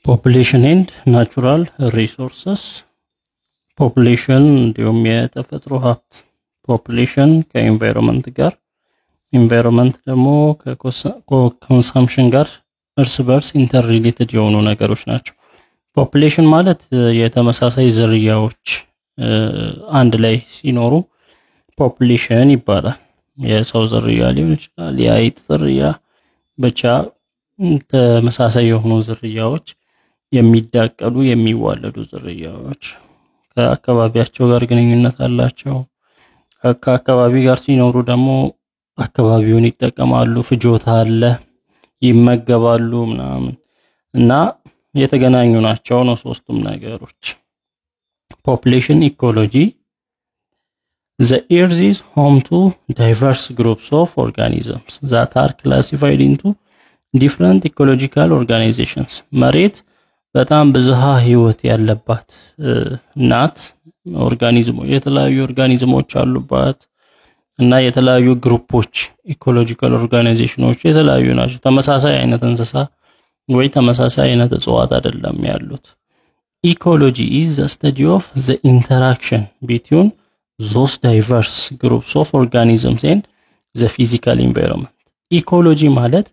Population and natural resources. Population እንዲሁም የተፈጥሮ ሀብት population ከenvironment ጋር environment ደግሞ ከconsumption ጋር እርስ በርስ ኢንተርሪሌትድ የሆኑ ነገሮች ናቸው። population ማለት የተመሳሳይ ዝርያዎች አንድ ላይ ሲኖሩ population ይባላል። የሰው ዝርያ ሊሆን ይችላል፣ የአይጥ ዝርያ ብቻ ተመሳሳይ የሆኑ ዝርያዎች የሚዳቀሉ የሚዋለዱ ዝርያዎች ከአካባቢያቸው ጋር ግንኙነት አላቸው። ከአካባቢ ጋር ሲኖሩ ደግሞ አካባቢውን ይጠቀማሉ፣ ፍጆታ አለ፣ ይመገባሉ ምናምን እና የተገናኙ ናቸው ነው ሶስቱም ነገሮች። Population ecology. The earth is home to diverse groups of organisms that are classified into different ecological organizations. መሬት በጣም ብዙሃ ህይወት ያለባት ናት። የተለያዩ ኦርጋኒዝሞች አሉባት እና የተለያዩ ግሩፖች ኢኮሎጂካል ኦርጋናይዜሽኖች የተለያዩ ናቸው። ተመሳሳይ አይነት እንስሳ ወይ ተመሳሳይ አይነት እጽዋት አይደለም ያሉት። Ecology is the study of the interaction between those diverse groups of organisms and the physical environment. Ecology ማለት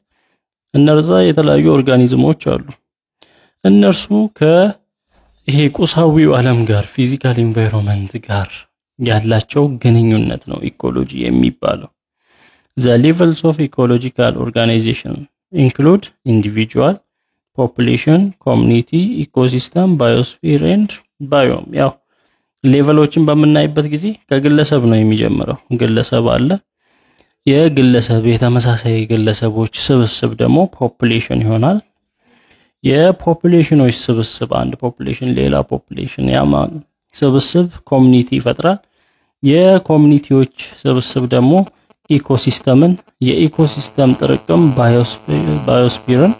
እነርዛ የተለያዩ ኦርጋኒዝሞች አሉ። እነርሱ ከይሄ ቁሳዊው ዓለም ጋር ፊዚካል ኢንቫይሮንመንት ጋር ያላቸው ግንኙነት ነው ኢኮሎጂ የሚባለው። The levels of ecological organization include individual, population, community, ecosystem, biosphere and biome. ያው ሌቨሎችን በመናይበት ጊዜ ከግለሰብ ነው የሚጀምረው። ግለሰብ አለ። የግለሰብ የተመሳሳይ ግለሰቦች ስብስብ ደግሞ ፖፑሌሽን ይሆናል። የፖፑሌሽኖች ስብስብ አንድ ፖፑሌሽን ሌላ ፖፑሌሽን ያማን ስብስብ ኮሚኒቲ ይፈጥራል። የኮሚኒቲዎች ስብስብ ደግሞ ኢኮሲስተምን የኢኮሲስተም ጥርቅም ባዮስፊርን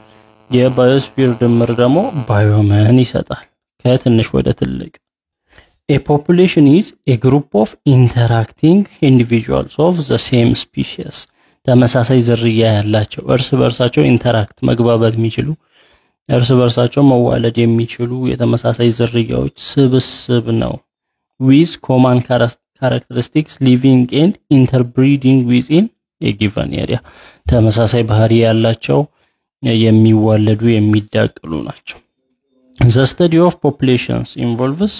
የባዮስፊር ድምር ደግሞ ባዮመን ይሰጣል ከትንሽ ወደ ትልቅ። A population is a group of interacting individuals of the same species. ተመሳሳይ ዝርያ ያላቸው እርስ በርሳቸው ኢንተራክት መግባባት የሚችሉ እርስ በርሳቸው መዋለድ የሚችሉ የተመሳሳይ ዝርያዎች ስብስብ ነው። With common characteristics living and interbreeding within a given area. ተመሳሳይ ባህሪ ያላቸው የሚዋለዱ የሚዳቀሉ ናቸው። The study of populations involves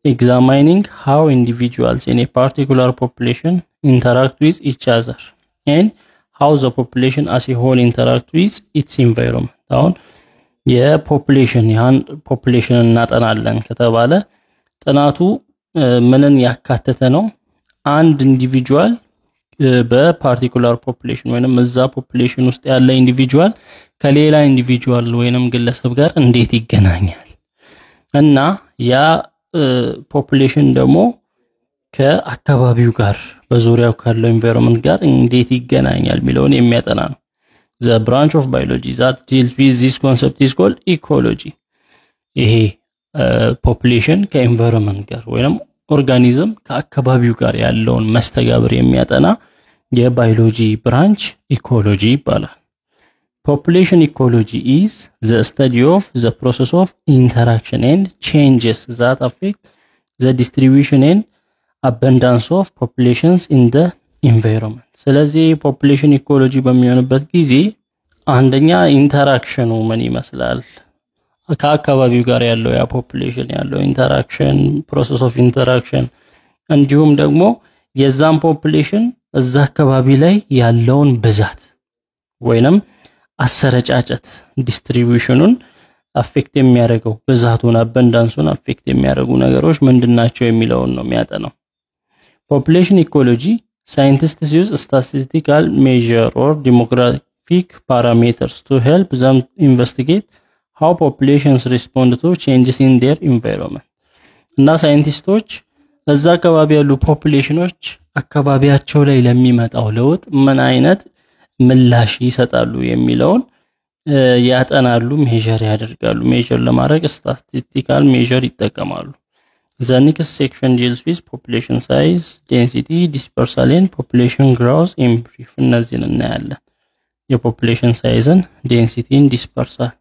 examining how individuals in a particular population interact with each other and how the population as a whole interact with its environment. አሁን የፖፑሌሽን ፖፑሌሽን እናጠናለን ከተባለ ጥናቱ ምንን ያካተተ ነው? አንድ ኢንዲቪጁዋል በፓርቲኩላር ፖፑሌሽን ወይንም እዛ ፖፑሌሽን ውስጥ ያለ ኢንዲቪጁዋል ከሌላ ኢንዲቪጁዋል ወይንም ግለሰብ ጋር እንዴት ይገናኛል እና ያ ፖፑሌሽን ደግሞ ከአካባቢው ጋር በዙሪያው ካለው ኢንቫይሮንመንት ጋር እንዴት ይገናኛል የሚለውን የሚያጠና ነው። The branch of biology that deals with this concept is called ecology. ይሄ ፖፑሌሽን ከኢንቫይሮንመንት ጋር ወይንም ኦርጋኒዝም ከአካባቢው ጋር ያለውን መስተጋብር የሚያጠና የባዮሎጂ ብራንች ኢኮሎጂ ይባላል። Population ecology is the study of the process of interaction and changes that affect the distribution and abundance of populations in the environment. ስለዚህ population ecology በሚሆንበት ጊዜ አንደኛ ኢንተራክሽኑ ምን ይመስላል? ከአካባቢው ጋር ያለው ያ ፖፑሌሽን ያለው ኢንተራክሽን ፕሮሰስ ኦፍ ኢንተራክሽን እንዲሁም ደግሞ የዛን ፖፑሌሽን እዛ አካባቢ ላይ ያለውን ብዛት ወይንም አሰረጫጨት ዲስትሪቢዩሽኑን አፌክት የሚያደርገው ብዛቱን አበንዳንሱን አፌክት የሚያደርጉ ነገሮች ምንድናቸው የሚለውን ነው የሚያጠናው። Population ecology scientists use statistical measure or demographic parameters to help them investigate how populations respond to changes in their environment. እና ሳይንቲስቶች እዛ አካባቢ ያሉ ፖፑሌሽኖች አካባቢያቸው ላይ ለሚመጣው ለውጥ ምን አይነት ምላሽ ይሰጣሉ የሚለውን ያጠናሉ፣ ሜዠር ያደርጋሉ። ሜዠር ለማድረግ statistical measure ይጠቀማሉ። The next section deals with population size, density, dispersal and population growth in brief. እነዚህን እናያለን። የፖፑሌሽን ሳይዝን፣ ዴንሲቲን፣ ዲስፐርሳል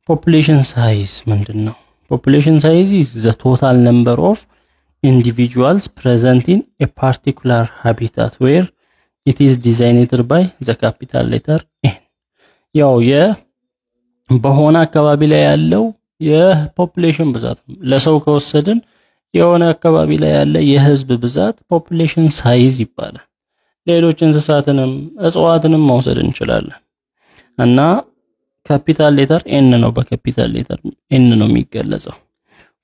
ፖፑሌሽን ሳይዝ ምንድነው? ፖፑሌሽን ሳይዝ is the total number of individuals present in a particular habitat where it is designated by the capital letter N። ያው በሆነ አካባቢ ላይ ያለው የፖፑሌሽን ብዛት ለሰው ከወሰድን የሆነ አካባቢ ላይ ያለ የህዝብ ብዛት ፖፑሌሽን ሳይዝ ይባላል። ሌሎች እንስሳትንም እጽዋትንም መውሰድ እንችላለን እና ካፒታል ሌተር ኤን ነው። በካፒታል ሌተር ኤን ነው የሚገለጸው።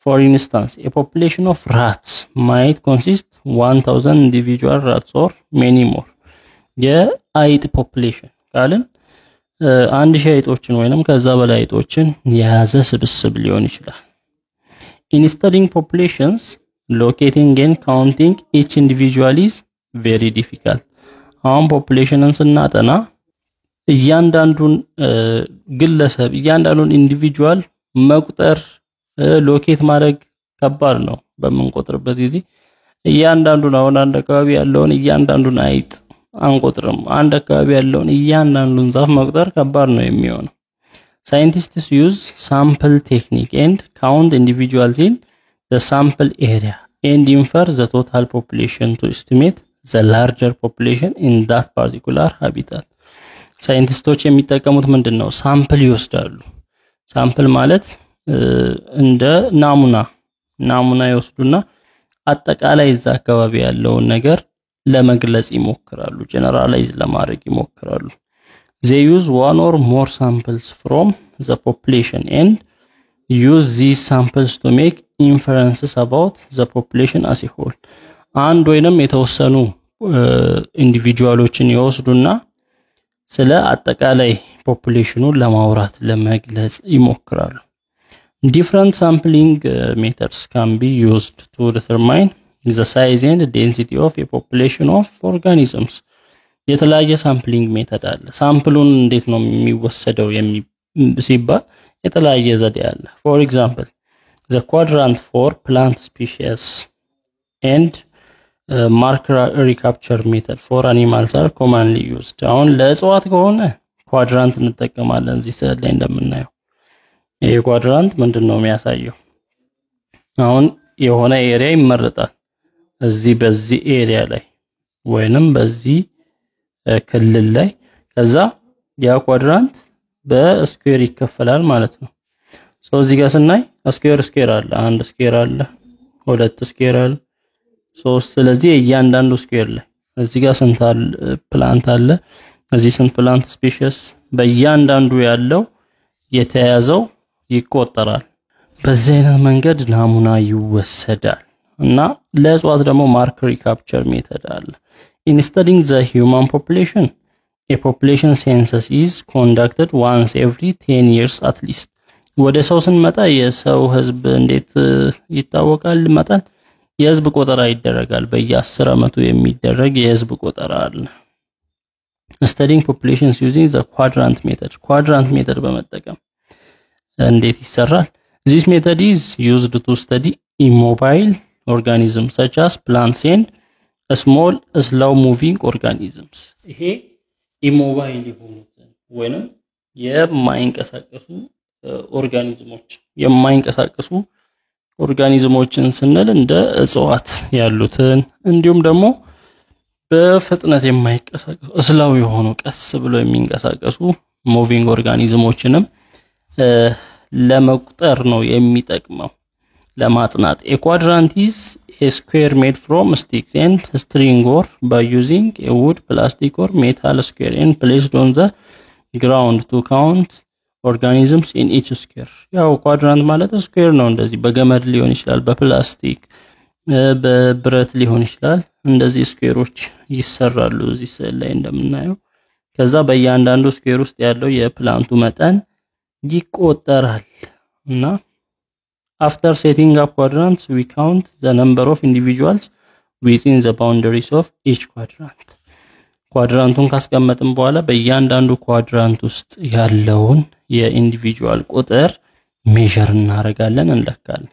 For instance, a population of rats might consist 1000 individual rats or many more። የአይጥ ፖፑሌሽን ካልን አንድ ሺህ አይጦችን ወይንም ከዛ በላይ አይጦችን የያዘ ስብስብ ሊሆን ይችላል። In studying populations, locating and counting each individual is very difficult። አሁን ፖፑሌሽንን ስናጠና እያንዳንዱን ግለሰብ እያንዳንዱን ኢንዲቪጁዋል መቁጠር ሎኬት ማድረግ ከባድ ነው። በመንቆጥርበት ጊዜ እያንዳንዱን አሁን አንድ አካባቢ ያለውን እያንዳንዱን አይጥ አንቆጥርም። አንድ አካባቢ ያለውን እያንዳንዱን ዛፍ መቁጠር ከባድ ነው የሚሆነው። Scientists use sample technique and count individuals in the sample area and infer the total population to estimate the larger population in that particular habitat። ሳይንቲስቶች የሚጠቀሙት ምንድነው? ሳምፕል ይወስዳሉ። ሳምፕል ማለት እንደ ናሙና ይወስዱና አጠቃላይ እዛ አካባቢ ያለውን ነገር ለመግለጽ ይሞክራሉ፣ ጀነራላይዝ ለማድረግ ይሞክራሉ። They use one or more samples from the population and use these samples to make inferences about the population as a whole። አንድ ወይንም የተወሰኑ ኢንዲቪጁዋሎችን ይወስዱና ስለ አጠቃላይ ፖፑሌሽኑን ለማውራት ለመግለጽ ይሞክራሉ። Different sampling methods can be used to determine the size and density of a population of organisms። የተለያየ ሳምፕሊንግ ሜተድ አለ። ሳምፕሉን እንዴት ነው የሚወሰደው ሲባል የተለያየ ዘዴ አለ። For example, the quadrant for plant species and marker recapture method for animals are commonly used። አሁን ለእጽዋት ከሆነ ኳድራንት እንጠቀማለን። እዚህ ስዕል ላይ እንደምናየው ይሄ ኳድራንት ምንድነው የሚያሳየው? አሁን የሆነ ኤሪያ ይመረጣል። እዚህ በዚህ ኤሪያ ላይ ወይንም በዚህ ክልል ላይ ከዛ ያ ኳድራንት በስኩዌር ይከፈላል ማለት ነው። እዚህ ጋር ስናይ ስኩዌር አለ፣ አንድ ስኩዌር አለ፣ ሁለት ስኩዌር አለ፣ ሶስት። ስለዚህ እያንዳንዱ ስኩዌር ላይ እዚህ ጋር ስንት ፕላንት አለ፣ እዚህ ስንት ፕላንት ስፔሺስ፣ በእያንዳንዱ ያለው የተያዘው ይቆጠራል። በዚህ አይነት መንገድ ናሙና ይወሰዳል እና ለእጽዋት ደግሞ ማርከር ሪካፕቸር ሜተድ አለ። In studying the human population, a population census is conducted once every 10 years at least። ወደ ሰው ስንመጣ የሰው ህዝብ እንዴት ይታወቃል? መጠን የህዝብ ቆጠራ ይደረጋል። በየ10 ዓመቱ የሚደረግ የህዝብ ቆጠራ አለ። Studying populations using the quadrant method በመጠቀም እንዴት ይሰራል? This method is used to study immobile organisms such as plants and small slow moving organisms። ይሄ ኢሞባይል የሆኑትን ወይንም የማይንቀሳቀሱ ኦርጋኒዝሞችን ስንል እንደ እጽዋት ያሉትን እንዲሁም ደግሞ በፍጥነት የማይንቀሳቀሱ ስላው የሆኑ ቀስ ብሎ የሚንቀሳቀሱ ሙቪንግ ኦርጋኒዝሞችንም ለመቁጠር ነው የሚጠቅመው ለማጥናት። A quadrant is a square made from sticks and string or by using a wood, plastic or metal square and placed on the ground to count organisms in each square። ያው ኳድራንት ማለት ስኩዌር ነው። እንደዚህ በገመድ ሊሆን ይችላል፣ በፕላስቲክ በብረት ሊሆን ይችላል። እንደዚህ ስኩዌሮች ይሰራሉ እዚህ ስዕል ላይ እንደምናየው። ከዛ በእያንዳንዱ ስኩዌር ውስጥ ያለው የፕላንቱ መጠን ይቆጠራል እና after setting up quadrants we count the number of individuals within the boundaries of each quadrant። ኳድራንቱን ካስቀመጥን በኋላ በእያንዳንዱ ኳድራንት ውስጥ ያለውን የኢንዲቪጁዋል ቁጥር ሜዠር እናደርጋለን፣ እንለካለን።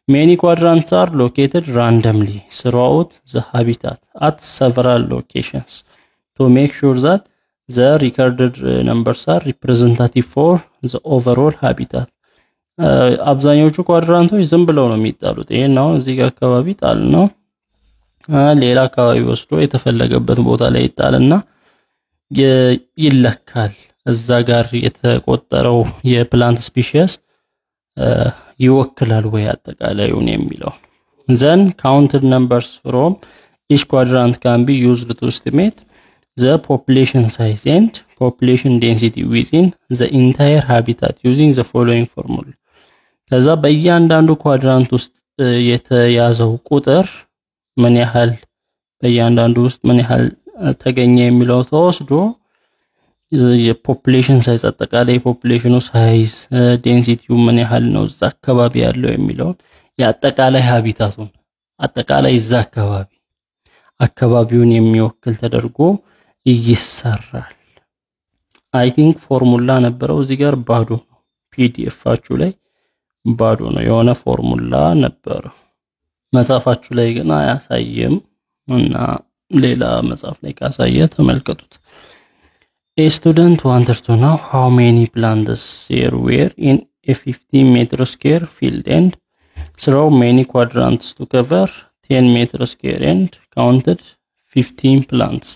Many quadrants are located randomly throughout the habitat at several locations to make sure that the recorded numbers are representative for the overall habitat አብዛኞቹ ኳድራንቶች ዝም ብለው ነው የሚጣሉት ይሄን ነው እዚህ ጋር አካባቢ ጣል ነው ሌላ አካባቢ ወስዶ የተፈለገበት ቦታ ላይ ይጣልና ይለካል እዛ ጋር የተቆጠረው የፕላንት ስፒሺስ ይወክላል ወይ አጠቃላዩን የሚለው then counted numbers from each quadrant can be used to estimate the population size and population density within the entire habitat using the following formula ከዛ በእያንዳንዱ ኳድራንት ውስጥ የተያዘው ቁጥር ምን ያህል በእያንዳንዱ ውስጥ ምን ያህል ተገኘ የሚለው ተወስዶ የፖፑሌሽን ሳይዝ አጠቃላይ የፖፑሌሽኑ ሳይዝ ዴንሲቲው ምን ያህል ነው እዛ አካባቢ ያለው የሚለው ያጠቃላይ ሃቢታቱን አጠቃላይ እዛ አካባቢውን የሚወክል ተደርጎ ይሰራል አይ ቲንክ ፎርሙላ ነበረው እዚህ ጋር ባዶ ፒዲኤፋችሁ ላይ ባዶ ነው የሆነ ፎርሙላ ነበር መጻፋችሁ ላይ ግን አያሳየም እና ሌላ መጻፍ ላይ ካሳየ ተመልከቱት A student wanted to know how many plants there were in a 15 meter square field and throw many quadrants to cover 10 meter square and counted 15 plants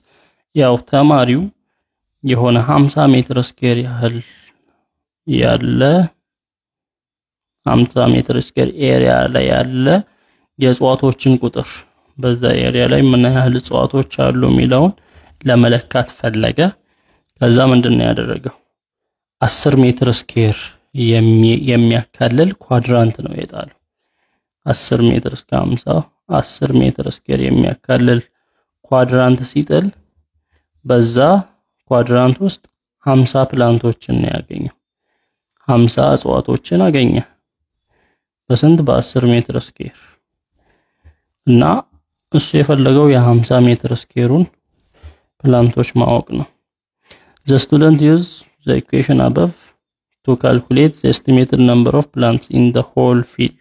ያው ተማሪው የሆነ 50 ሜትር ስኩዌር ያለ 50 ሜትር ስኩዌር ኤሪያ ላይ ያለ የእጽዋቶችን ቁጥር በዛ ኤሪያ ላይ ምን ያህል እጽዋቶች አሉ የሚለውን ለመለካት ፈለገ ከዛ ምንድነው ያደረገው 10 ሜትር ስኩዌር የሚያካልል ኳድራንት ነው የጣለው 10 ሜትር እስከ 50 10 ሜትር ስኩዌር የሚያካልል ኳድራንት ሲጥል በዛ ኳድራንት ውስጥ 50 ፕላንቶችን ነው ያገኘው 50 እጽዋቶችን አገኘ በስንት በ10 ሜትር ስኩዌር እና እሱ የፈለገው የ50 ሜትር ስኩዌሩን ፕላንቶች ማወቅ ነው The student used the equation above to calculate the estimated number of plants in the whole field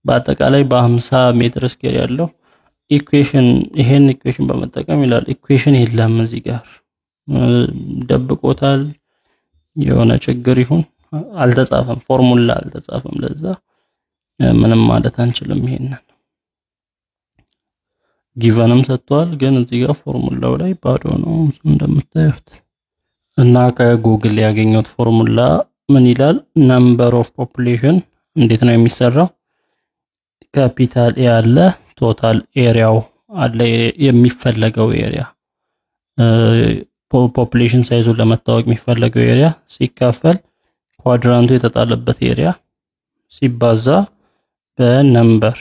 በአጠቃላይ በ50 ሜትር ስኩዌር ያለው ኢኩዌሽን ይሄን ኢኩዌሽን በመጠቀም ይላል ኢኩዌሽን የለም እዚህ ጋር ደብቆታል የሆነ ችግር ይሁን አልተጻፈም ፎርሙላ አልተጻፈም ለዛ ምንም ማለት አንችልም ይሄንን ጊቨንም ሰጥቷል ግን እዚህ ጋር ፎርሙላው ላይ ባዶ ነው እንደምታዩት እና ከጉግል ያገኘሁት ፎርሙላ ምን ይላል number of population እንዴት ነው የሚሰራው ካፒታል ኤ አለ ቶታል ኤሪያው አለ የሚፈለገው ኤሪያ ፖፑሌሽን ሳይዙን ለመታወቅ የሚፈለገው ኤሪያ ሲካፈል ኳድራንቱ የተጣለበት ኤሪያ ሲባዛ በነምበር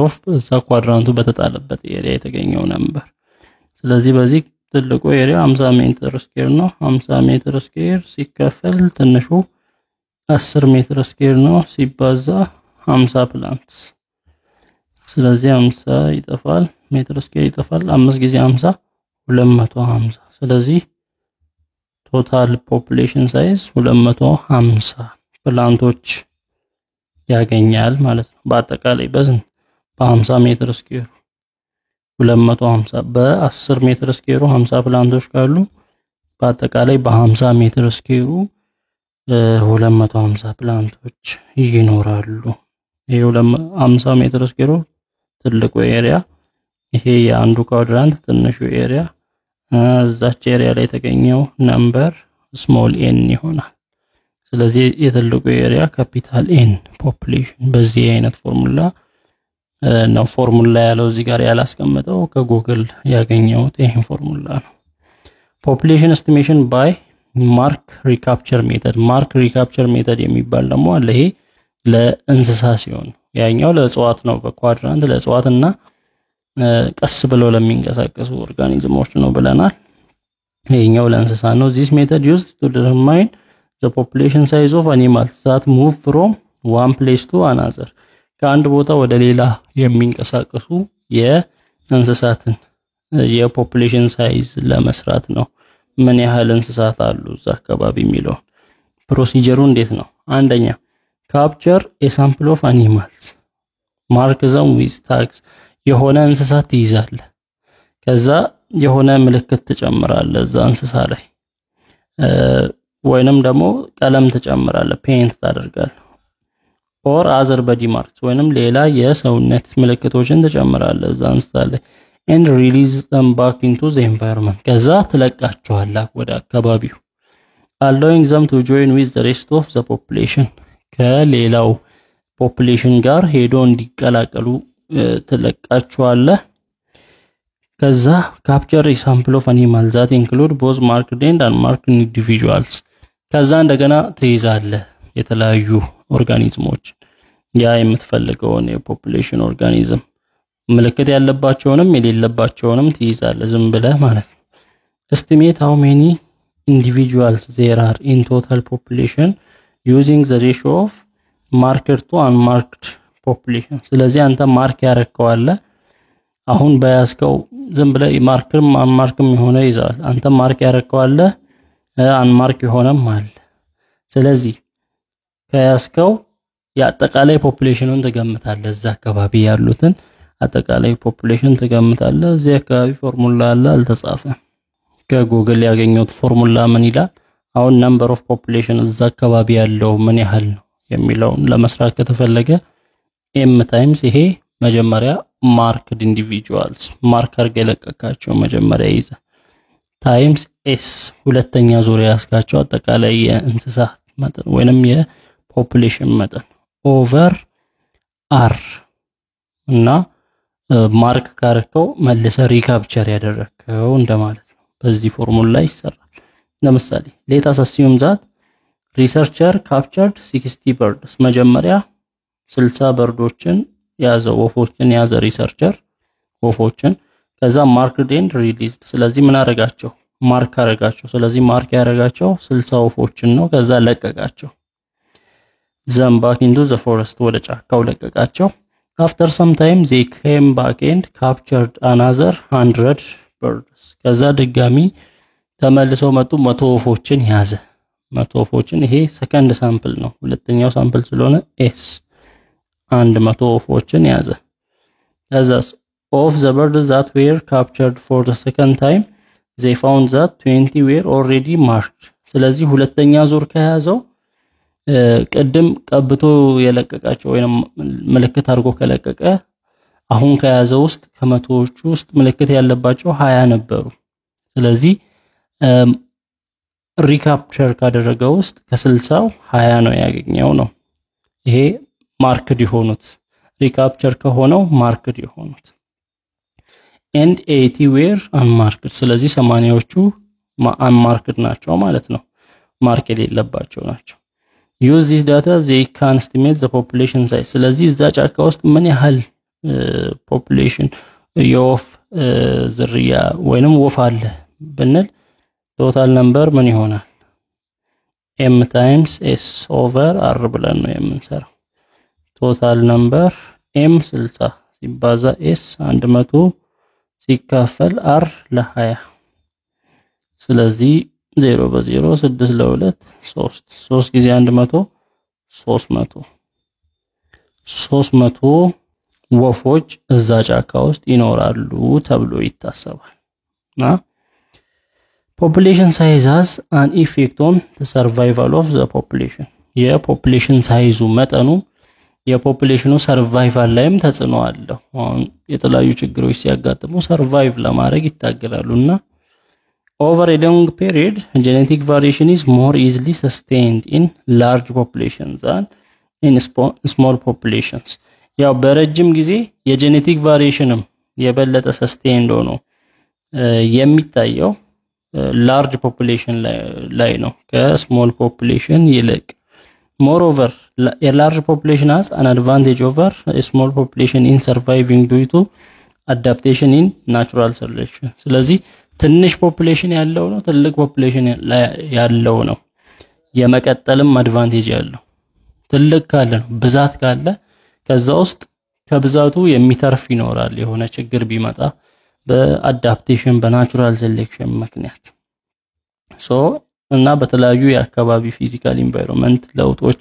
ኦፍ እዛ ኳድራንቱ በተጣለበት ኤሪያ የተገኘው ነምበር ስለዚህ በዚህ ትልቁ ኤሪያ 50 ሜትር ስኩዌር ነው 50 ሜትር ስኩዌር ሲካፈል ትንሹ 10 ሜትር ስኩዌር ነው ሲባዛ 50 ፕላንትስ ስለዚህ 50 ይጠፋል ሜትር ስኩዌር ይጠፋል 5 ጊዜ 50 250 ስለዚህ ቶታል ፖፑሌሽን ሳይዝ 250 ፕላንቶች ያገኛል ማለት ነው በአጠቃላይ በ50 ሜትር ስኩዌር 250 በ10 ሜትር ስኩዌሩ 50 ፕላንቶች ካሉ በአጠቃላይ በ50 ሜትር ስኩዌሩ 250 ፕላንቶች ይኖራሉ ይሄ 50 ሜትር ስኩዌሩ ትልቁ ኤሪያ ይሄ የአንዱ ኳድራንት ትንሹ ኤሪያ እዛች ኤሪያ ላይ የተገኘው ነምበር ስሞል ኤን ይሆናል ስለዚህ የትልቁ ኤሪያ ካፒታል ኤን ፖፑሌሽን በዚህ አይነት ፎርሙላ ነው ፎርሙላ ያለው እዚህ ጋር ያላስቀመጠው ከጉግል ያገኘሁት ይሄን ፎርሙላ ነው ፖፑሌሽን ኤስቲሜሽን ባይ ማርክ ሪካፕቸር ሜተድ የሚባል ደግሞ አለ ይሄ ለእንስሳ ሲሆን ያኛው ለእጽዋት ነው በኳድራንት ለእጽዋትና ቀስ ብለው ለሚንቀሳቀሱ ኦርጋኒዝሞች ነው ብለናል ይሄኛው ለእንስሳ ነው this method used to determine the population size of animals that move from one place to another ከአንድ ቦታ ወደ ሌላ የሚንቀሳቀሱ የእንስሳትን የፖፑሌሽን ሳይዝ ለመስራት ነው ምን ያህል እንስሳት አሉ እዛ አካባቢ የሚለው ፕሮሲጀሩ እንዴት ነው አንደኛ capture a sample of animals mark them with tags የሆነ እንስሳት ይይዛል ከዛ የሆነ ምልክት ትጨምራለህ እዛ እንስሳ ላይ ወይንም ደግሞ ቀለም ትጨምራለህ ፔይንት ታደርጋለህ or other body marks ወይንም ሌላ የሰውነት ምልክቶችን ትጨምራለህ እዛ እንስሳ ላይ and release them back into the environment ከዛ ትለቃቸዋለህ ወደ አካባቢው allowing them to join with the rest of the population ከሌላው population ጋር ሄዶ እንዲቀላቀሉ ትለቃቸዋለህ ከዛ capture a sample of animals that include both marked and unmarked individuals ከዛ እንደገና ትይዛለህ የተለያዩ ኦርጋኒዝሞች ያ የምትፈልገውን የፖፑሌሽን ኦርጋኒዝም ምልክት ያለባቸውንም የሌለባቸውንም ትይዛለህ ዝም ብለህ ማለት ነው estimate how many individuals there are in total population using the ratio of marked to unmarked population ስለዚህ አንተ ማርክ ያረከዋለ አሁን በያስከው ዝም ብለህ ማርክም አንማርክም የሆነ ይዛል አንተ ማርክ ያረከዋለ አንማርክ የሆነም አለ ስለዚህ ከያስከው ያጠቃላይ ፖፑሌሽኑን ተገምታለህ እዛ አካባቢ ያሉትን አጠቃላይ ፖፑሌሽን ተገምታለህ እዚህ አካባቢ ፎርሙላ አለ አልተጻፈም ከጉግል ያገኘሁት ፎርሙላ ምን ይላል አሁን number of population እዛ አካባቢ ያለው ምን ያህል ነው የሚለውን ለመስራት ከተፈለገ m times ይሄ መጀመሪያ marked individuals ማርክ አድርገህ ለቀቃቸው መጀመሪያ ይዘ times s ሁለተኛ ዙሪያ ያስካቸው አጠቃላይ የእንስሳት መጠን ወይንም የፖፑሌሽን መጠን over r እና ማርክ ካርከው መልሰ ሪካፕቸር ያደረከው እንደማለት ነው በዚህ ፎርሙላ ይሰራል ለምሳሌ let us assume that researcher captured 60 birds መጀመሪያ 60 በርዶችን ያዘ ወፎችን ያዘ ሪሰርቸር ወፎችን ከዛ ማርክድ ኤንድ ሪሊዝድ ስለዚህ ምን አረጋቸው ማርክ አረጋቸው ስለዚህ ማርክ ያረጋቸው 60 ወፎችን ነው ከዛ ለቀቃቸው them back into the forest ወደ ጫካው ለቀቃቸው after some time they came back and captured another 100 birds ከዛ ድጋሚ ተመልሰው መጡ 100 ወፎችን ያዘ 100 ወፎችን ይሄ ሰከንድ ሳምፕል ነው ሁለተኛው ሳምፕል ስለሆነ s 100 ወፎችን ያዘ as of the birds that were captured for the second time they found that 20 were already marked ስለዚህ ሁለተኛ ዙር ከያዘው ቀደም ቀብቶ የለቀቃቸው ወይንም ምልክት አድርጎ ከለቀቀ አሁን ከያዘው ውስጥ ከመቶዎቹ ውስጥ ምልክት ያለባቸው 20 ነበሩ ስለዚህ ሪካፕቸር ካደረገው ውስጥ ከ60 20 ነው ያገኘው ነው ይሄ ማርክድ የሆኑት ሪካፕቸር ከሆነው ማርክድ የሆኑት and 80 were unmarked ስለዚህ 80ዎቹ unmarked ናቸው ማለት ነው ማርክ የሌለባቸው ናቸው use this data they can estimate the population size ስለዚህ እዛ ጫካ ውስጥ ምን ያህል population የወፍ ዝርያ ወይንም ወፍ አለ ብንል total number ምን ይሆናል m times s over r ብለን ነው የምንሰራው total number m 60 ሲባዛ s 100 ሲካፈል r ለ20 ስለዚህ 0 በ0 6 ለ2 3 3 ጊዜ 100 300 ወፎች እዛ ጫካ ውስጥ ይኖራሉ ተብሎ ይታሰባልና population size has an effect on the survival of the population የፖፑሌሽን ሳይዙ መጠኑ የፖፑሌሽኑ ሰርቫይቫል ላይም ተጽዕኖ አለው የተለያዩ ችግሮች ሲያጋጥሙ ሰርቫይቭ ለማድረግ ይታገላሉና over a long period genetic variation is more easily sustained in large populations than in small populations ያው በረጅም ጊዜ የጄኔቲክ ቫሪዬሽንም የበለጠ ሰስቴይንድ ሆኖ የሚታየው large population ላይ ነው ከስሞል population ይልቅ moreover a large population has an advantage over a small population in surviving due to adaptation in natural selection ስለዚህ ትንሽ population ያለው ነው ትልቅ population ያለው ነው የመቀጠልም አድቫንቴጅ ያለው ትልቅ ካለ ነው ብዛት ካለ ከዛ ውስጥ ከብዛቱ የሚተርፍ ይኖራል የሆነ ችግር ቢመጣ በአዳፕቴሽን በናቹራል ሴሌክሽን ምክንያት እና በተለያዩ የአካባቢ ፊዚካል ኢንቫይሮንመንት ለውጦች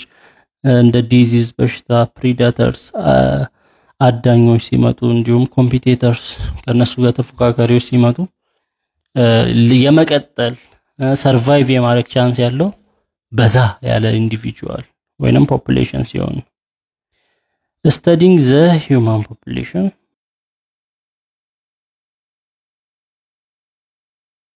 እንደ ዲዚዝ በሽታ ፕሪዳተርስ አዳኞች ሲመጡ እንዲሁም ኮምፒቲተርስ ከነሱ ጋር ተፎካካሪዎች ሲመጡ የመቀጠል ሰርቫይቭ የማድረግ ቻንስ ያለው በዛ ያለ ኢንዲቪጁዋል ወይንም ፖፑሌሽን ሲሆን studying the human population